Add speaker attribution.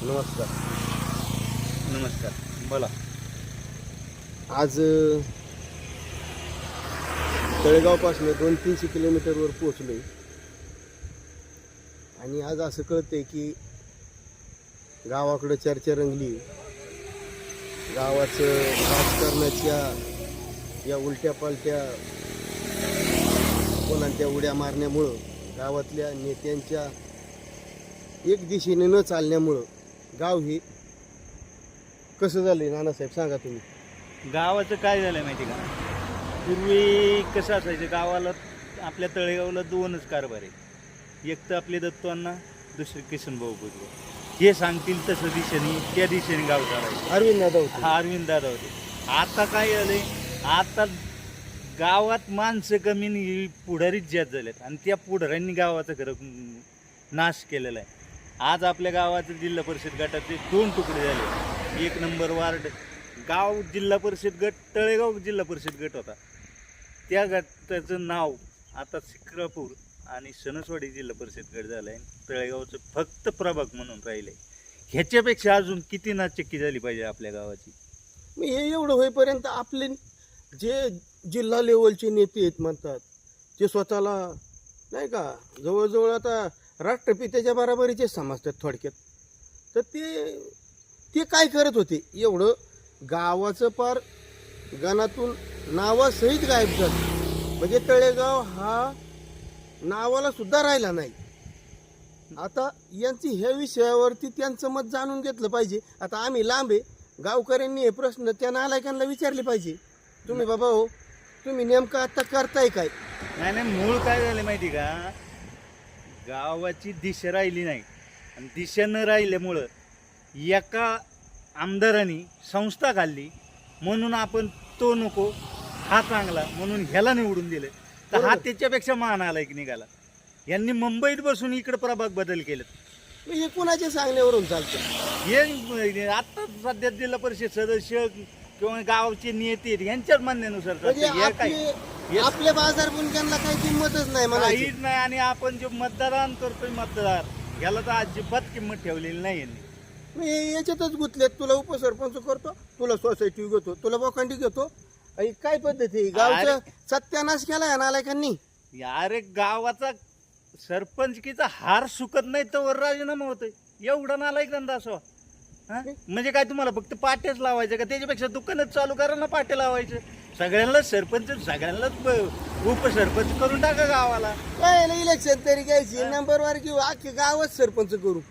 Speaker 1: नमस्कार.
Speaker 2: नमस्कार. बोला.
Speaker 1: आज तळेगावपासून 200-300 किलोमीटरवर पोहोचलोय आणि आज असं कळतंय की गावाकडं चर्चा रंगली. गावाचं राजकारणाच्या या उलट्या पालट्या कोणाच्या उड्या मारण्यामुळं, गावातल्या नेत्यांच्या एक दिशेने न चालण्यामुळं गाव हे कसं झालंय नानासाहेब, सांगा तुम्ही.
Speaker 2: गावाचं काय झालं माहिती का? पूर्वी कसं असायचं, गावाला आपल्या तळेगावला दोनच कारभार आहे. एक तर आपले दत्तवांना, दुसरे किशनभाऊ बुजबळ. हे सांगतील तसं दिशेने त्या दिशेने गाव चालायचं.
Speaker 1: अरविंद दादा होते.
Speaker 2: हा अरविंद दादा होते. आता काय झालंय, आता गावात माणसं कमी आणि पुढारीच जास्त झालेत आणि त्या पुढाऱ्यांनी गावाचा खरं नाश केलेला आहे. आज आपल्या गावाचं जिल्हा परिषद गटाचे 2 तुकडे झाले. 1 नंबर वार्ड गाव जिल्हा परिषद गट, तळेगाव जिल्हा परिषद गट होता. त्या गटाचं नाव आता सिक्रापूर आणि सणसवाडी जिल्हा परिषद गट झालं आहे. तळेगावचं फक्त प्रभाग म्हणून राहिलं आहे. ह्याच्यापेक्षा अजून किती नाचक्की झाली पाहिजे आपल्या गावाची.
Speaker 1: मग हे एवढं होईपर्यंत आपले जे जिल्हा लेवलचे नेते आहेत म्हणतात ते स्वतःला नाही का जवळजवळ आता राष्ट्रपित्याच्या बराबरीचे समजतात थोडक्यात. तर ते काय करत होते? एवढं गावाचं पार गणातून नावासहित गायब झालं. म्हणजे तळेगाव हा नावाला सुद्धा राहिला नाही. आता यांची ह्या विषयावरती त्यांचं मत जाणून घेतलं पाहिजे. आता आम्ही लांब आहे, गावकऱ्यांनी हे प्रश्न त्या नालायकांना विचारले पाहिजे. तुम्ही बाबा हो, तुम्ही नेमकं आता करताय काय?
Speaker 2: नाही, मूळ काय झालं माहिती का? गावाची दिशा राहिली नाही आणि दिशा न राहिल्यामुळं एका आमदारांनी संस्था काढली म्हणून आपण तो नको हा चांगला म्हणून ह्याला निवडून दिलं. तर हा त्याच्यापेक्षा महान आलाय की निघाला. यांनी मुंबईत बसून इकडे प्रभाग बदल केलेत.
Speaker 1: हे कुणाच्या सांगण्यावरून चालतं?
Speaker 2: हे आता सध्या जिल्हा परिषद सदस्य किंवा गावचे नेते यांच्याच म्हणण्यानुसार
Speaker 1: म्हणजे
Speaker 2: चालतं. हे काय
Speaker 1: आपल्या बाजार बुनक्यांना काही किंमतच नाही म्हणायची.
Speaker 2: काहीच नाही. आणि आपण जे मतदान करतोय मतदार याला तर अजिबात किंमत ठेवलेली नाही यांनी.
Speaker 1: मी याच्यातच गुंतलेत. तुला उपसरपंच करतो, तुला सोसायटी घेतो, तुला बोकांडी घेतो. काय पद्धती? गावचा सत्यानाश केलाय नालायकांनी.
Speaker 2: अरे गावाचा सरपंचकीचा हार सुकत नाही तर राजीनामा होतोय. एवढा नालायक धंदा असावा. म्हणजे काय तुम्हाला फक्त पाट्याच लावायचं का? त्याच्यापेक्षा दुकानच चालू करा ना, पाट्या लावायचं. सगळ्यांनाच सरपंच, सगळ्यांनाच उपसरपंच करून टाका गावाला.
Speaker 1: काय इलेक्शन तरी घ्यायची, नंबरवर किंवा अख्खे गावच सरपंच करू.